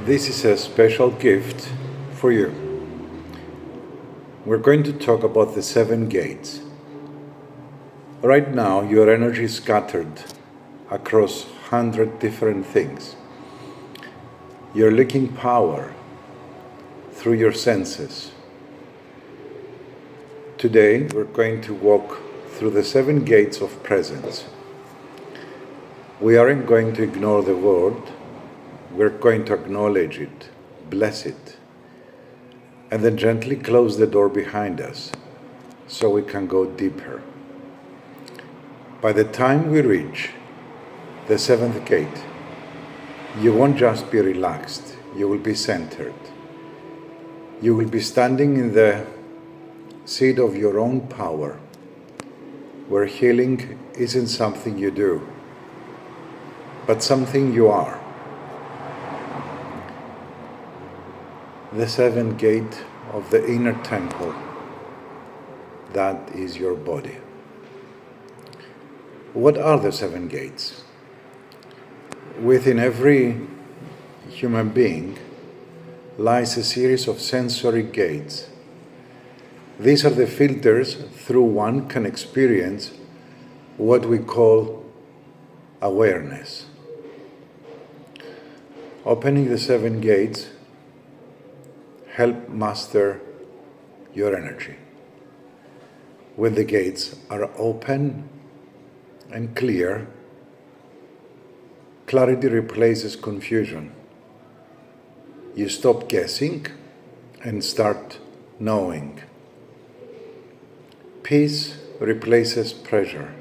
This is a special gift for you. We're going to talk about the 7 gates. Right now, your energy is scattered across 100 different things. You're leaking power through your senses. Today, we're going to walk through the 7 gates of presence. We aren't going to ignore the world. We're going to acknowledge it, bless it, and then gently close the door behind us so we can go deeper. By the time we reach the 7th gate, you won't just be relaxed, you will be centered. You will be standing in the seat of your own power, where healing isn't something you do, but something you are. The 7th gate of the inner temple, that is your body. What are the 7 gates? Within every human being lies a series of sensory gates. These are the filters through one can experience what we call awareness. Opening the 7 gates help master your energy. When the gates are open and clear, clarity replaces confusion. You stop guessing and start knowing. Peace replaces pressure.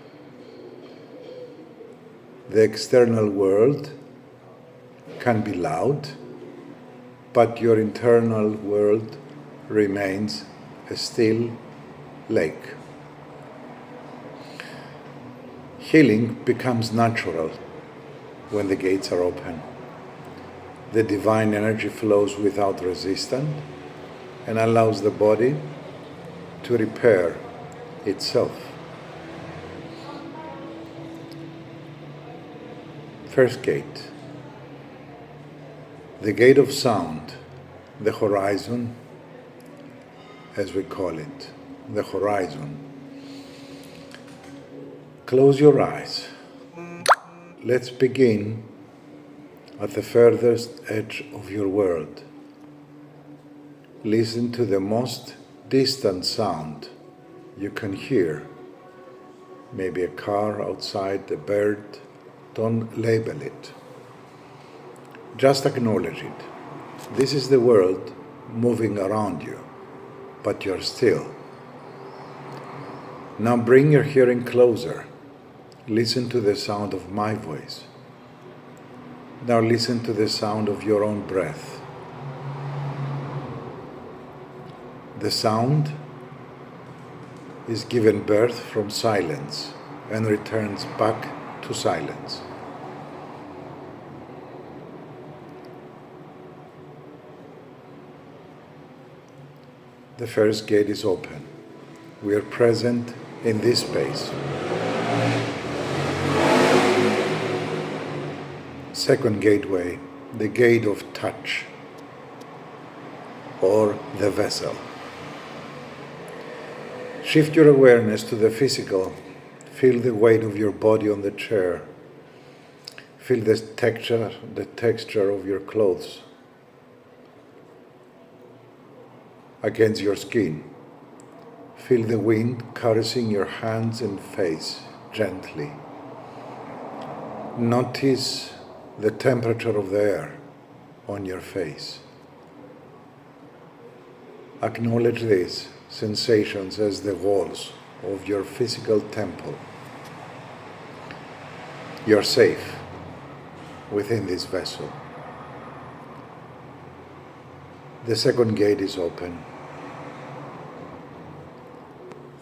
The external world can be loud, but your internal world remains a still lake. Healing becomes natural when the gates are open. The divine energy flows without resistance and allows the body to repair itself. First gate. The gate of sound, the horizon, as we call it, the horizon. Close your eyes. Let's begin at the furthest edge of your world. Listen to the most distant sound you can hear. Maybe a car outside, a bird. Don't label it. Just acknowledge it. This is the world moving around you, but you're still. Now bring your hearing closer. Listen to the sound of my voice. Now listen to the sound of your own breath. The sound is given birth from silence and returns back to silence. The first gate is open. We are present in this space. Second gateway, the gate of touch, or the vessel. Shift your awareness to the physical. Feel the weight of your body on the chair. Feel the texture of your clothes against your skin. Feel the wind caressing your hands and face gently. Notice the temperature of the air on your face. Acknowledge these sensations as the walls of your physical temple. You're safe within this vessel. The second gate is open.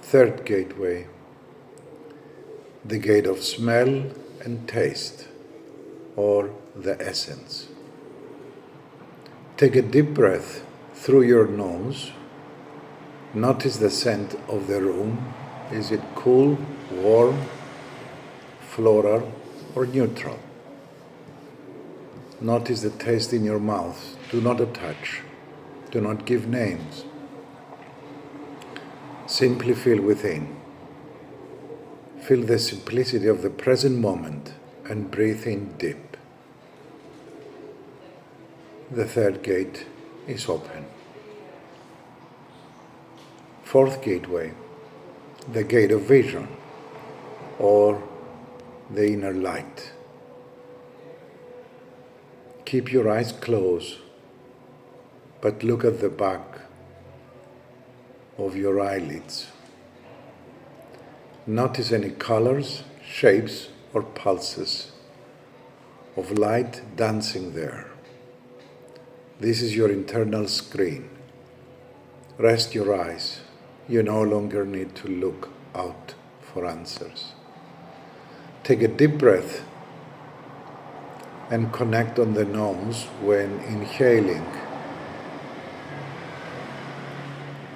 Third gateway, the gate of smell and taste, or the essence. Take a deep breath through your nose. Notice the scent of the room. Is it cool, warm, floral, or neutral? Notice the taste in your mouth. Do not attach. Do not give names. Simply feel within. Feel the simplicity of the present moment and breathe in deep. The third gate is open. Fourth gateway, the gate of vision, or the inner light. Keep your eyes closed, but look at the back of your eyelids. Notice any colors, shapes, or pulses of light dancing there. This is your internal screen. Rest your eyes. You no longer need to look out for answers. Take a deep breath and connect on the nose when inhaling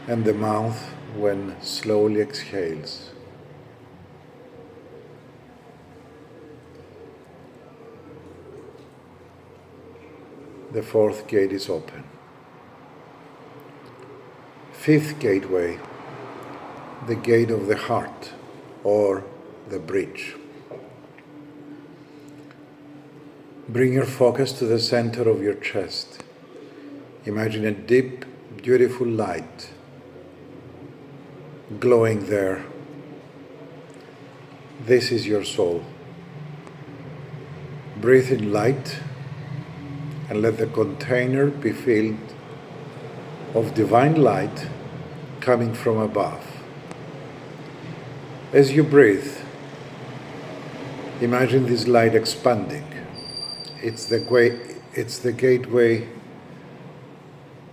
and the mouth when slowly exhales. The fourth gate is open. Fifth gateway, the gate of the heart, or the bridge. Bring your focus to the center of your chest. Imagine a deep, beautiful light glowing there. This is your soul. Breathe in light and let the container be filled of divine light coming from above. As you breathe, imagine this light expanding. It's the gateway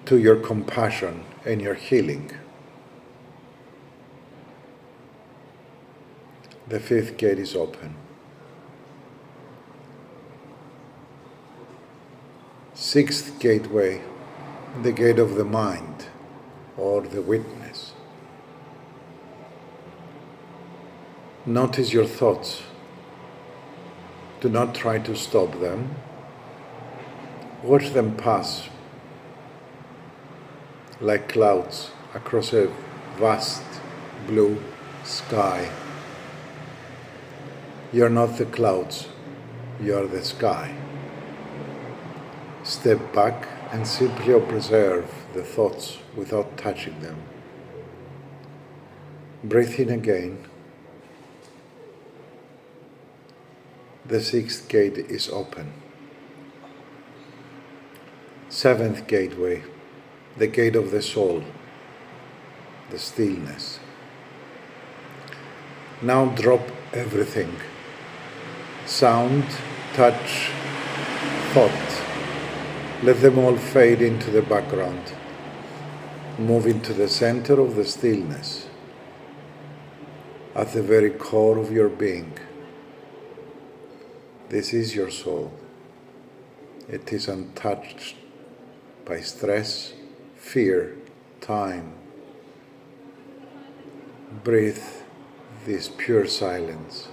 to your compassion and your healing. The fifth gate is open. Sixth gateway, the gate of the mind, or the witness. Notice your thoughts. Do not try to stop them. Watch them pass like clouds across a vast blue sky. You are not the clouds, you are the sky. Step back and simply observe the thoughts without touching them. Breathe in again. The sixth gate is open. Seventh gateway, the gate of the soul, the stillness. Now drop everything. Sound, touch, thought. Let them all fade into the background. Move into the center of the stillness, at the very core of your being. This is your soul. It is untouched by stress, fear, time. Breathe this pure silence.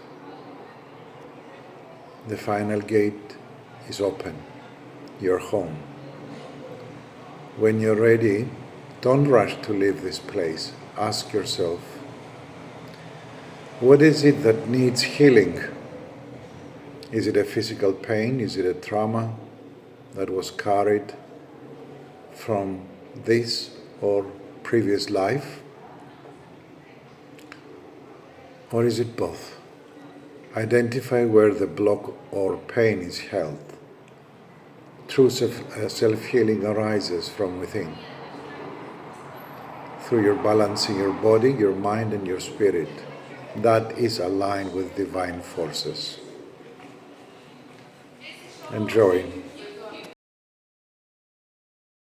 The final gate is open. Your home. When you're ready, don't rush to leave this place. Ask yourself, what is it that needs healing? Is it a physical pain? Is it a trauma that was carried from this or previous life? Or is it both? Identify where the block or pain is held. True self-healing arises from within, through your balancing your body, your mind, and your spirit. That is aligned with divine forces. Enjoy.